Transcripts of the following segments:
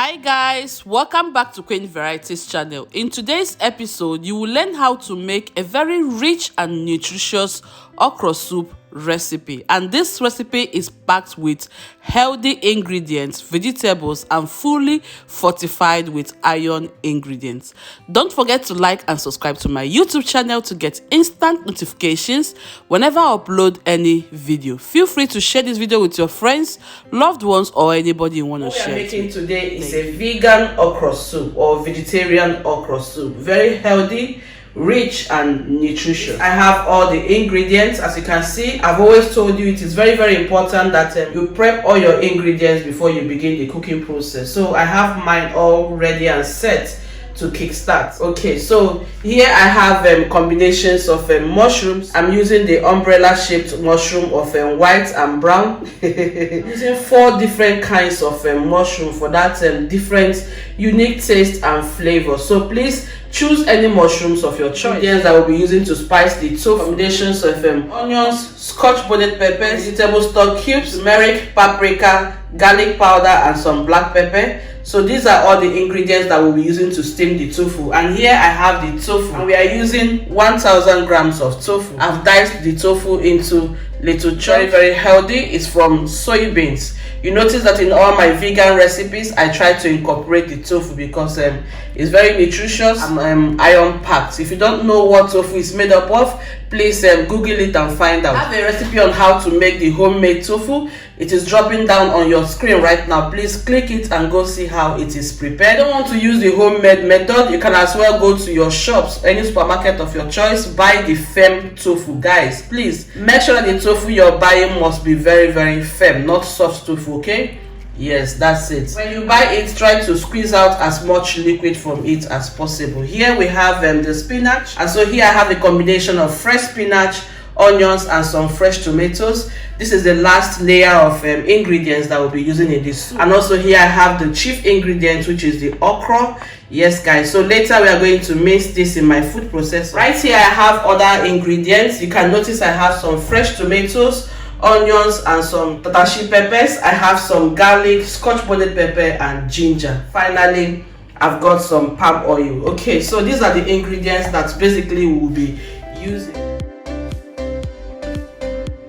Hi guys, welcome back to Queen Varieties channel. In today's episode, you will learn how to make a very rich and nutritious okra soup recipe, and this recipe is packed with healthy ingredients, vegetables, and fully fortified with iron ingredients. Don't forget to like and subscribe to my YouTube channel to get instant notifications whenever I upload any video. Feel free to share this video with your friends, loved ones, or anybody you want to share. What we are making today is a vegan okra soup or vegetarian okra soup. Very healthy, rich and nutritious. I have all the ingredients. As you can see, I've always told you it is very important that you prep all your ingredients before you begin the cooking process. So I have mine all ready and set to kickstart. Okay, so here I have combinations of mushrooms. I'm using the umbrella shaped mushroom of white and brown. Using 4 different kinds of mushroom for that different unique taste and flavor. So please choose any mushrooms of your choice. Ingredients that we'll be using to spice the tofu: combinations of onions, scotch bonnet peppers, vegetable stock cubes, turmeric, paprika, garlic powder, and some black pepper. So these are all the ingredients that we'll be using to steam the tofu. And here I have the tofu, and we are using 1000 grams of tofu. I've diced the tofu into little chunks. Very healthy. It's from soybeans. You notice that in all my vegan recipes I try to incorporate the tofu because it's very nutritious and iron packed. If you don't know what tofu is made up of, please Google it and find out. I have a recipe on how to make the homemade tofu. It is dropping down on your screen right now. Please click it and go see how it is prepared. If you don't want to use the homemade method, you can as well go to your shops, any supermarket of your choice, buy the FIRM tofu. Guys, please make sure that the tofu you're buying must be very firm, not soft tofu. Okay, yes, that's it. When you buy it, try to squeeze out as much liquid from it as possible. Here we have the spinach, and so here I have a combination of fresh spinach, onions, and some fresh tomatoes. This is the last layer of ingredients that we'll be using in this soup. And also here I have the chief ingredient, which is the okra. Yes guys, so later we are going to mix this in my food processor. Right here I have other ingredients. You can notice I have some fresh tomatoes, onions, and some TATASHE peppers. I have some garlic, scotch bonnet pepper, and ginger. Finally, I've got some palm oil. Okay, so these are the ingredients that basically we will be using.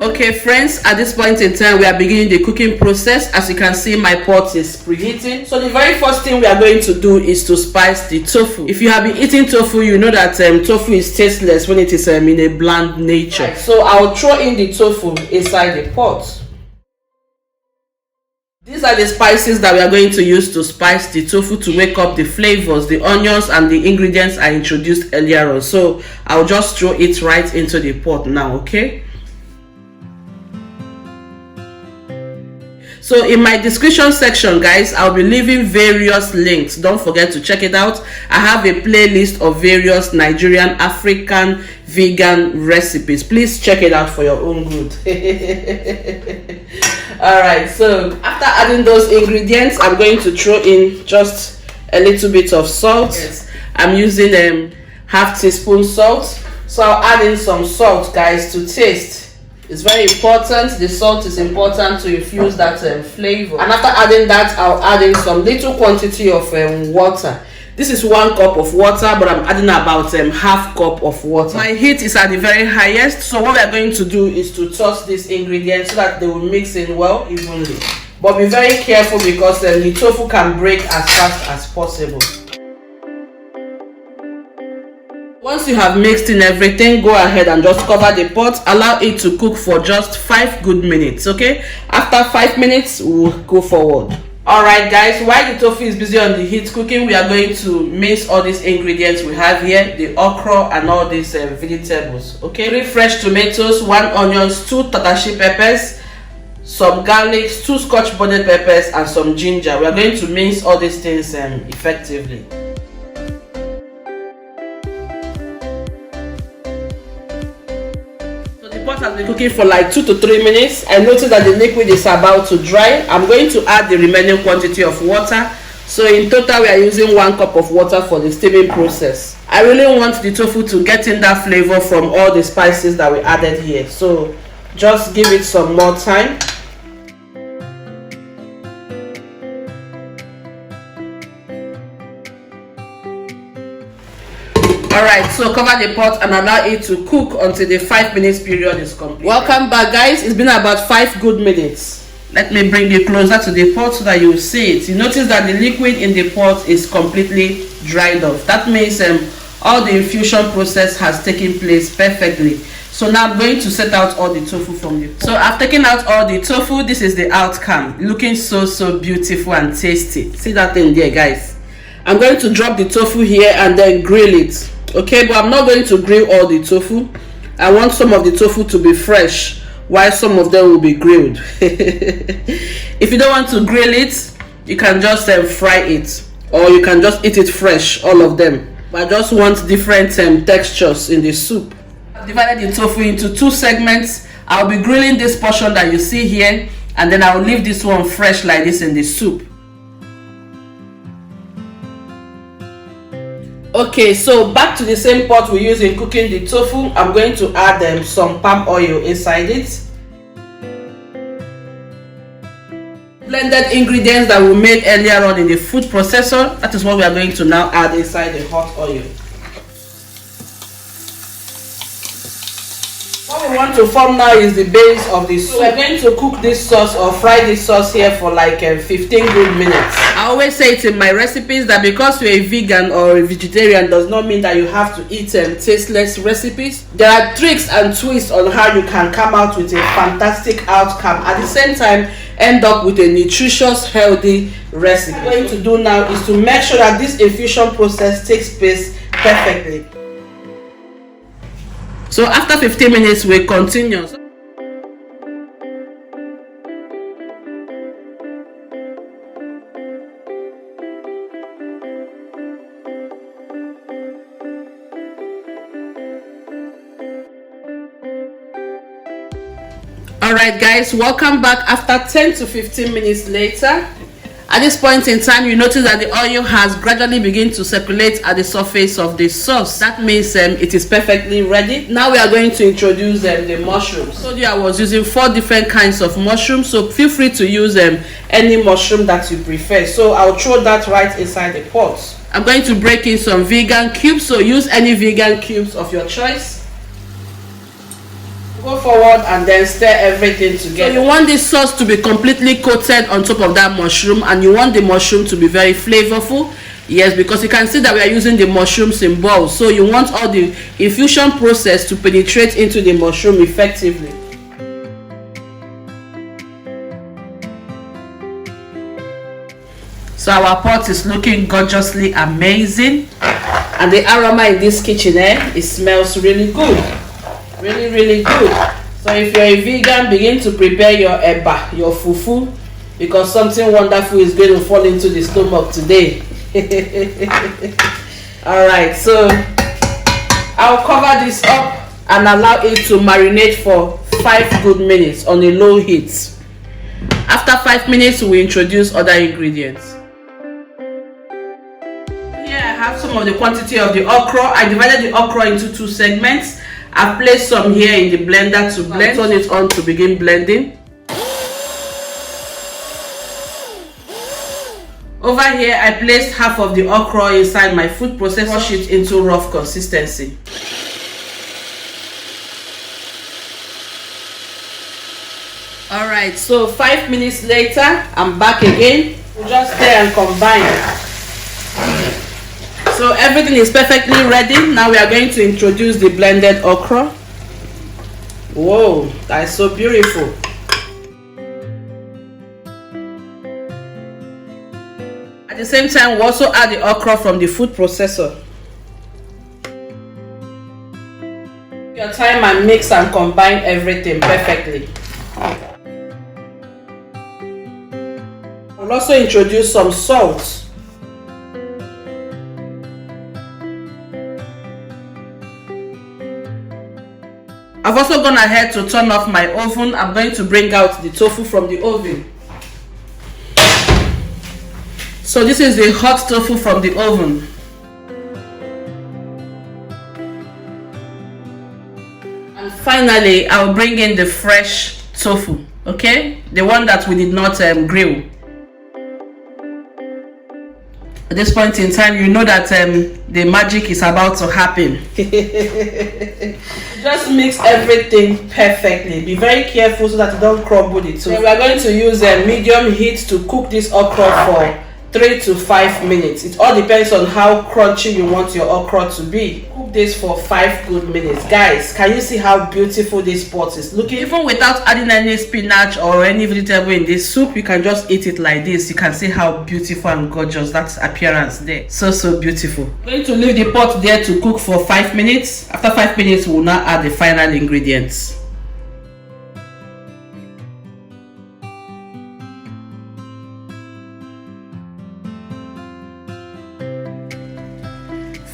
Okay friends, at this point in time we are beginning the cooking process. As you can see, my pot is preheating. So the very first thing we are going to do is to spice the tofu. If you have been eating tofu, you know that tofu is tasteless when it is in a bland nature. Right, so I'll throw in the tofu inside the pot. These are the spices that we are going to use to spice the tofu to wake up the flavors, the onions and the ingredients I introduced earlier on. So I'll just throw it right into the pot now. Okay, so in my description section, guys, I'll be leaving various links. Don't forget to check it out. I have a playlist of various Nigerian, African, vegan recipes. Please check it out for your own good. Alright, so after adding those ingredients, I'm going to throw in just a little bit of salt. Yes. I'm using half teaspoon salt. So I'll add in some salt, guys, to taste. It's very important. The salt is important to infuse that flavor. And after adding that, I'll add in some little quantity of water. This is 1 cup of water, but I'm adding about half cup of water. My heat is at the very highest. So what we're going to do is to toss these ingredients so that they will mix in well evenly. But be very careful because the tofu can break as fast as possible. Once you have mixed in everything, go ahead and just cover the pot. Allow it to cook for just 5 good minutes. Okay, after 5 minutes we'll go forward. Alright guys, while the tofu is busy on the heat cooking, we are going to mix all these ingredients we have here, the okra and all these vegetables. Okay, 3 fresh tomatoes, 1 onions, 2 TATASHE peppers, some garlic, 2 scotch bonnet peppers, and some ginger. We are going to mix all these things effectively. The pot has been cooking for like 2 to 3 minutes. I noticed that the liquid is about to dry. I'm going to add the remaining quantity of water. So in total we are using 1 cup of water for the steaming process. I really want the tofu to get in that flavor from all the spices that we added here. So just give it some more time. Alright, so cover the pot and allow it to cook until the 5 minutes period is complete. Welcome back, guys. It's been about 5 good minutes. Let me bring you closer to the pot so that you will see it. You notice that the liquid in the pot is completely dried off. That means all the infusion process has taken place perfectly. So now I'm going to set out all the tofu from the pot. So I've taken out all the tofu. This is the outcome, looking so beautiful and tasty. See that thing there, guys? I'm going to drop the tofu here and then grill it. Okay, but I'm not going to grill all the tofu. I want some of the tofu to be fresh while some of them will be grilled. If you don't want to grill it, you can just fry it, or you can just eat it fresh, all of them. But I just want different textures in the soup. I've divided the tofu into 2 segments. I'll be grilling this portion that you see here, and then I'll leave this one fresh like this in the soup. Okay, so back to the same pot we use in cooking the tofu. I'm going to add some palm oil inside it. Blended ingredients that we made earlier on in the food processor. That is what we are going to now add inside the hot oil. What we want to form now is the base of the soup. So we're going to cook this sauce or fry this sauce here for like 15 good minutes. I always say it in my recipes that because you're a vegan or a vegetarian does not mean that you have to eat tasteless recipes. There are tricks and twists on how you can come out with a fantastic outcome. At the same time, end up with a nutritious, healthy recipe. What I'm going to do now is to make sure that this infusion process takes place perfectly. So after 15 minutes, we continue. Alright guys, welcome back after 10 to 15 minutes later. At this point in time, you notice that the oil has gradually begun to circulate at the surface of the sauce. That means it is perfectly ready. Now we are going to introduce the mushrooms. So I was using 4 different kinds of mushrooms, so feel free to use any mushroom that you prefer. So I'll throw that right inside the pot. I'm going to break in some vegan cubes, so use any vegan cubes of your choice. Go forward and then stir everything together. So you want this sauce to be completely coated on top of that mushroom, and you want the mushroom to be very flavorful. Yes, because you can see that we are using the mushrooms in balls. So you want all the infusion process to penetrate into the mushroom effectively. So our pot is looking gorgeously amazing. And the aroma in this kitchen, it smells really good. Really good. So if you're a vegan, begin to prepare your eba, your fufu, because something wonderful is going to fall into the stomach today. Alright, so I'll cover this up and allow it to marinate for 5 good minutes on a low heat. After 5 minutes, we introduce other ingredients. Here I have some of the quantity of the okra. I divided the okra into 2 segments. I've placed some here in the blender to blend. Turn it on to begin blending. Over here, I placed half of the okra inside my food processor. Wash it into rough consistency. Alright, so 5 minutes later, I'm back again. We'll just stir and combine. So everything is perfectly ready. Now we are going to introduce the blended okra. Whoa, that is so beautiful. At the same time, we also add the okra from the food processor. Your time and mix and combine everything perfectly. We'll also introduce some salt. I've also gone ahead to turn off my oven. I'm going to bring out the tofu from the oven. So this is the hot tofu from the oven. And finally, I'll bring in the fresh tofu, okay? The one that we did not grill. At this point in time, you know that the magic is about to happen. Just mix everything perfectly. Be very careful so that you don't crumble it. So we are going to use a medium heat to cook this okra for 3 to 5 minutes. It all depends on how crunchy you want your okra to be. Cook this for 5 good minutes. Guys, can you see how beautiful this pot is looking? Even without adding any spinach or any vegetable in this soup, you can just eat it like this. You can see how beautiful and gorgeous that appearance there. So beautiful. I'm going to leave the pot there to cook for 5 minutes. After 5 minutes, we'll now add the final ingredients.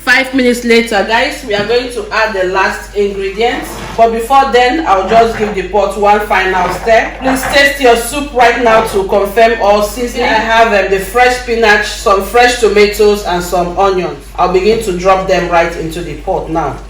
5 minutes later, guys, we are going to add the last ingredients. But before then, I'll just give the pot one final stir. Please taste your soup right now to confirm all seasoning. I have the fresh spinach, some fresh tomatoes, and some onions. I'll begin to drop them right into the pot now.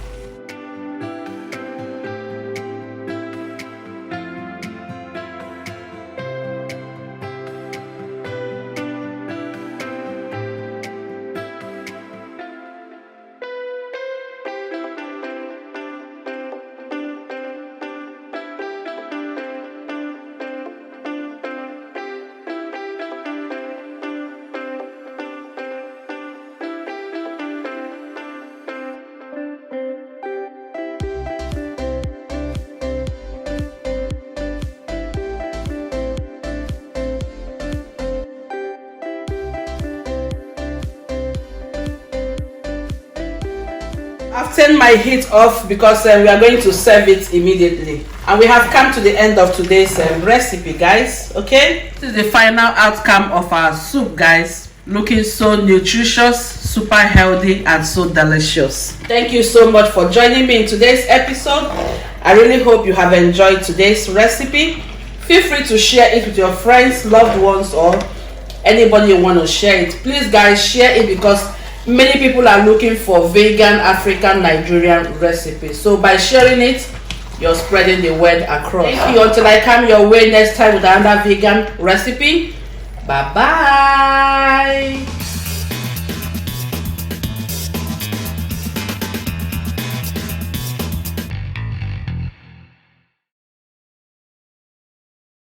I've turned my heat off because we are going to serve it immediately. And we have come to the end of today's recipe, guys. Okay, this is the final outcome of our soup, guys. Looking so nutritious, super healthy, and so delicious. Thank you so much for joining me in today's episode. I really hope you have enjoyed today's recipe. Feel free to share it with your friends, loved ones, or anybody you want to share it. Please, guys, share it because many people are looking for vegan African Nigerian recipes. So by sharing it, you're spreading the word across. Thank you until I come your way next time with another vegan recipe. Bye bye.